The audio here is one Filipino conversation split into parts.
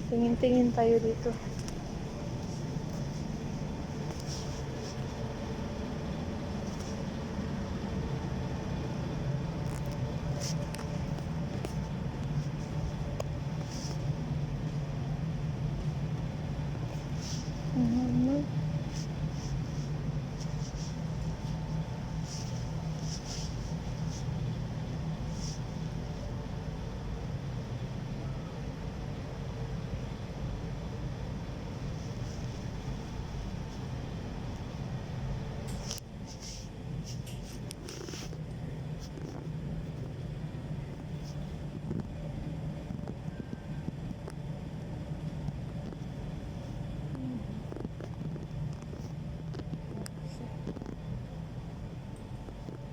Tingin-tingin tayo dito. Ano?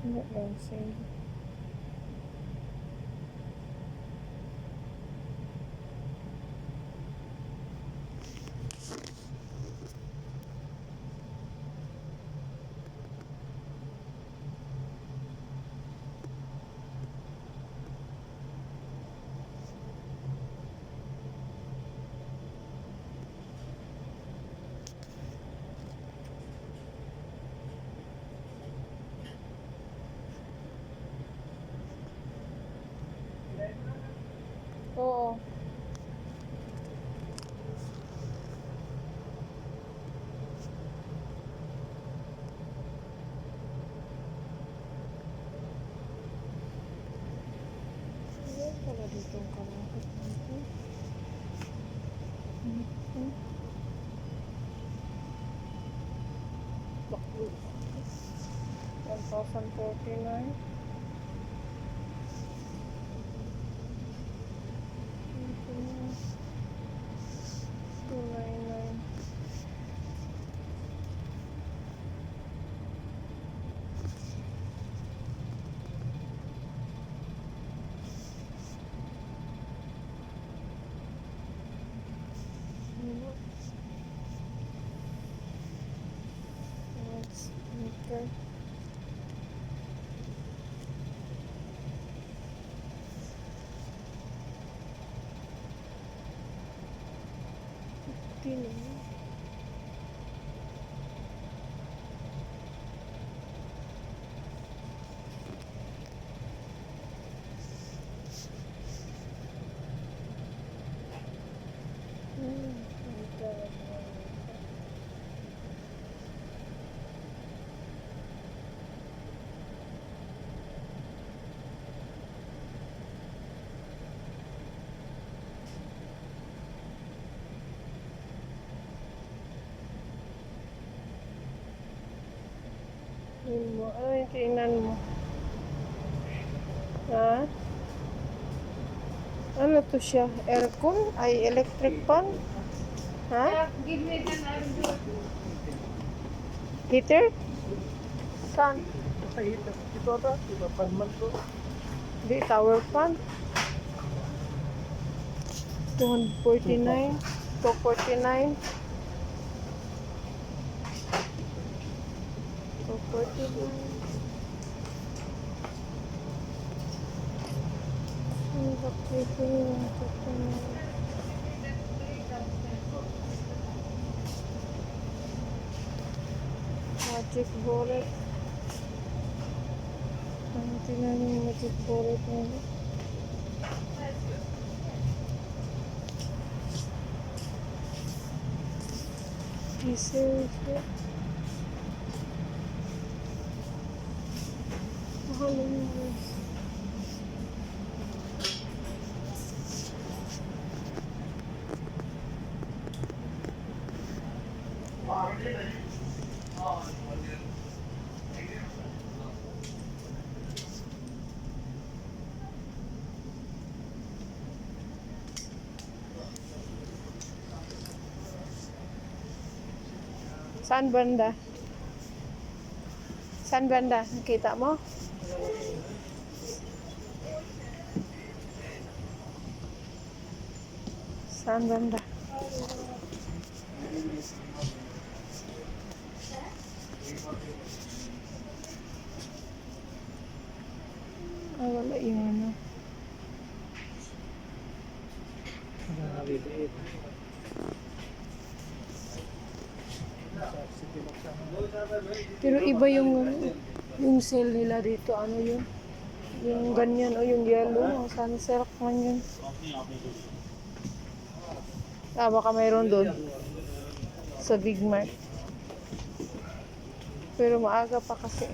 Ano lang sa'yo? Oo. Ayan pala dito ang kalapit natin. Baklo. 1,049. 299. Okay. Tingnan. Yun mo. Ano yung kainan mo? Ha? Ano to siya? Aircon? Ay, electric fan? Ha? Heater? Saan? Ito ata, iba pan man to. Di, tower fan. 249. 249. 249. Ang bakit ko yung magic bullet. Ang tingnan yung magic bullet nila. Diesel siya. Mahal yun. Saan banda? Saan banda? Nakita mo? Saan banda? Ay, wala yung ano. Naliliit. Sige lang siya. Pero iba yung sale nila dito. Ano yun? Yung ganyan o yung yellow. Sunsilk man yun. Baka mayroon doon. Sa Big Mart. Pero maaga pa kasi.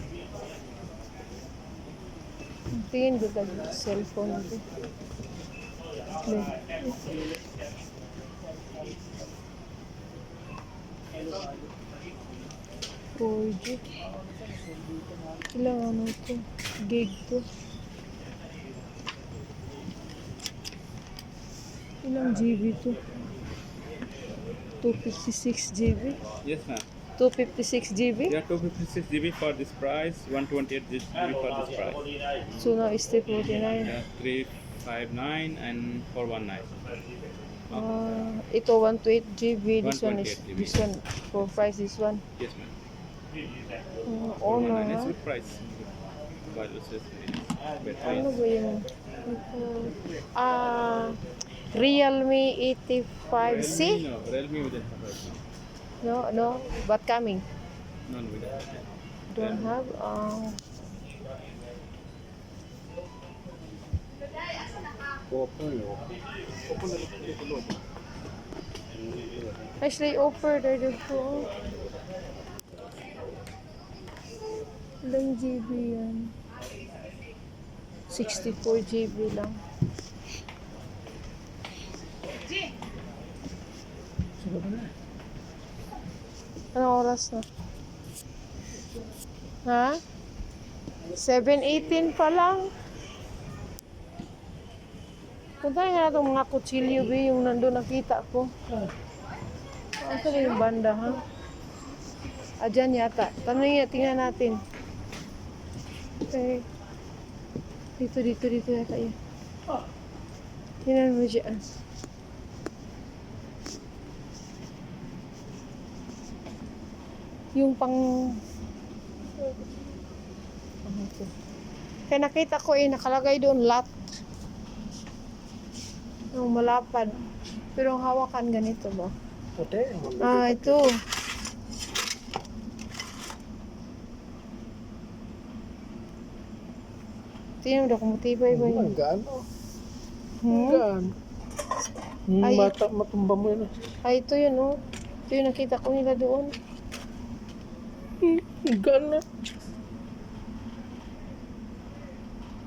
Tingin ko ka cellphone ko. May. 4G. Ilang ano to? Gig to. Ilang GB to? 256 GB? Yes, ma'am. 256 GB? Yeah, 256 GB for this price, 128 GB for this price. So now is 349. Yeah, 359 and 419. Ito 128 GB. This one is 128 GB. this one for price this one. Yes, ma'am. Honor. 419 is good price. But it's just Ano better. ba yung Realme 85C? No, Realme we don't have right now. No, but coming. No, we don't have. Don't have. Actually, offer there dito. Ilang GB yan? 64 GB lang. Sige ba na? Anong oras na? Ha? 7:18 pa lang. Puntahan nga natin mga kutsilyo, be, yung nandun nakita ko. Ano na yung banda, ha? Dyan yata. Tingnan natin. Okay. Dito yata yun. Tingnan mo dyan. Yung pang... Kaya nakita ko nakalagay doon lot. Yung malapad. Pero ang hawakan ganito ba? Puti. Ito. Tingnan mo daw kung matibay ba yun. Ang gaan. Ang Hmm? gaan. Ay. Matumba mo yun. Ito yun, oh. Ito yung nakita ko nila doon. Ang gaan na.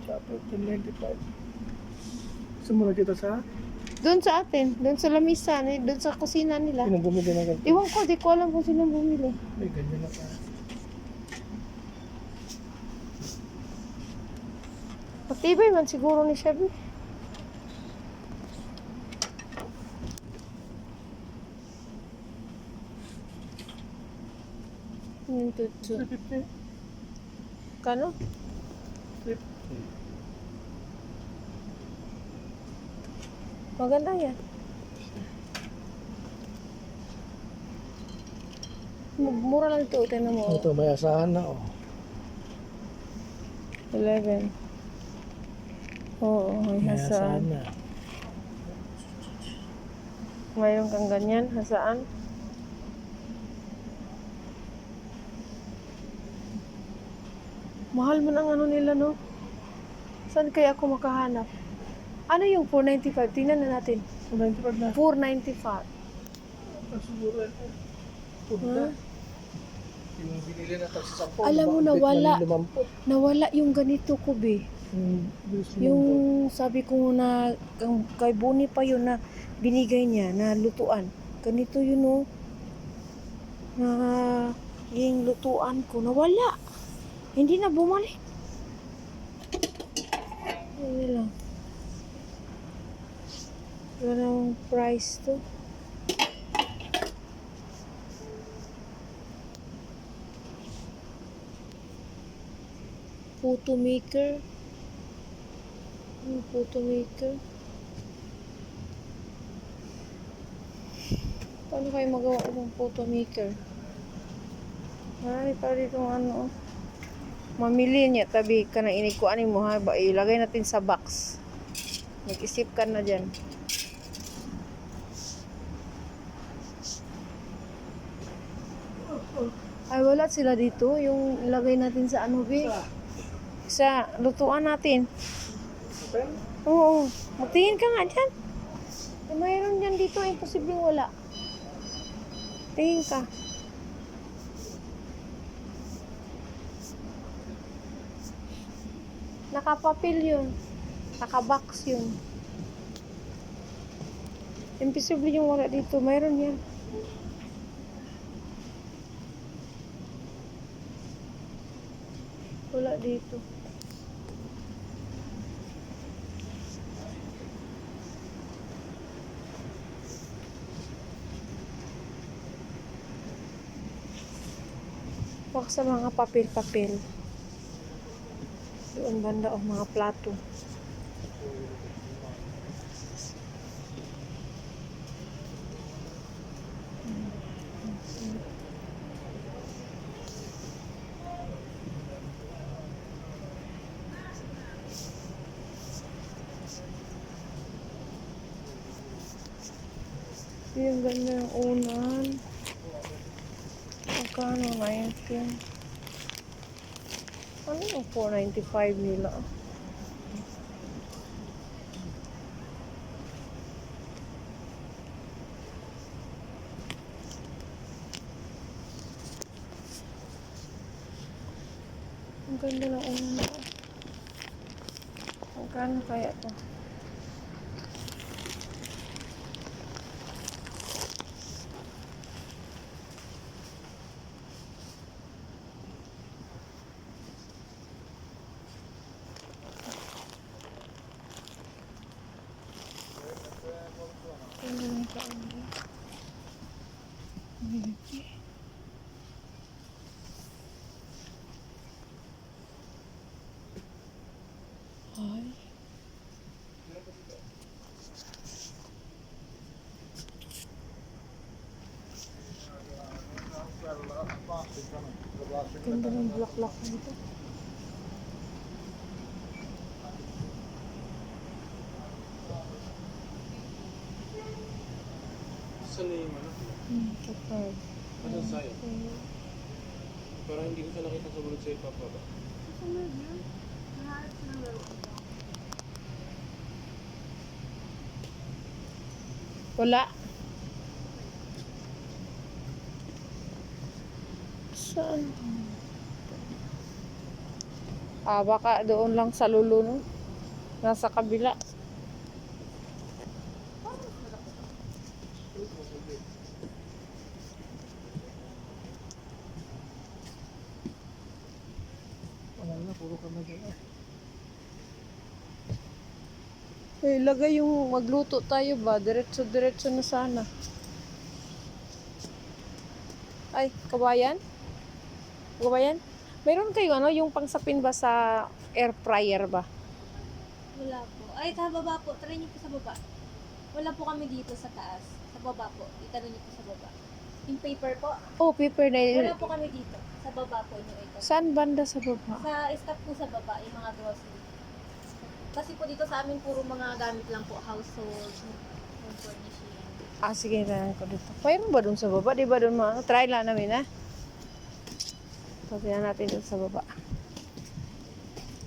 Chapter 1095. Gusto mo na kita sa? Doon sa atin. Doon sa lamisa. Doon sa kusina nila. Sino bumili na ganito? Iwan ko, di ko alam kung sino bumili. May ganyan na ka. Matibay man siguro ni Chevy. Yung tutsu. 350. Kano? 350. Maganda yan. Mura lang ito. Tignan mo. Ito, may asahan na, oh. 11. Oo, may May asahan hasaan. na. Mayroon kang ganyan, hasaan. Mahal man ang ano nila, no? Saan kaya ako makahanap? Ano yung 495? Tingnan na natin. 95 na. 495. Siguro ito. Huh? Yung binili na tayo sa 10. Alam mo, nawala. 50. Nawala yung ganito ko, be. Yung sabi ko na kay Bonnie pa yun na binigay niya na lutuan. Ganito yun, oh. Na yung lutuan ko, nawala. Hindi na bumalik. Ano lang. Wala namang price to. Photo maker. Yung photo maker. Paano kayo magawa ng photo maker? Marami pa dito ano. Mamili niya tabi ka na inikuanin mo ha. Ilagay natin sa box. Mag-isip ka na dyan. Ay, wala sila dito. Yung ilagay natin sa ano, be? Sa lutuan natin. Open? Oo. Magtingin ka nga dyan. Eh, mayroon dyan dito. Imposibleng wala. Tingin ka. Nakapapil yun. Nakabox yun. Imposible yung wala dito. Mayroon yan. Wala dito. Baka sa mga papel-papel. Doon banda o mga plato. Yung ganda ng unan. Magkano? 19. Ano yung 495 nila? Ang ganda ng unan. Magkano kaya to? Ay. Ganda ng bulaklak nito. Saan na yung ano? Kapag. Ano sa'yo? Parang hindi ko siya nakita sa bulot sa'yo, Papa ba? Wala. Saan? Ah, baka doon lang sa lulo, no? Nasa kabila. Wala na, puro ka na dyan. Eh, lagay yung magluto tayo ba? Diretso-diretso na sana. Ay, kabayan? Kabayan? Meron kayo ano, yung pangsapin ba sa air fryer ba? Wala po. Ay, sa baba po. Try niyo po sa baba. Wala po kami dito sa taas. Sa baba po. Itanong niyo po sa baba. Yung paper po. Oh, paper na Wala po kami dito. Sa baba po yung ito. Saan banda sa baba? Sa staff po sa baba, yung mga grocery. Kasi po dito sa amin, puro mga gamit lang po. Household, home furnishing. Ah, sige, tanan ko dito. Mayroon ba dun sa baba? Di ba dun mga? Try lang namin, ha? Tignan natin dun sa baba.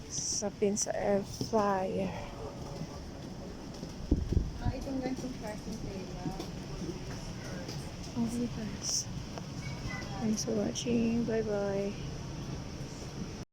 Sapin sa air fryer. Itong ganitong parking tela. Okay, guys. Thanks for watching. Bye-bye.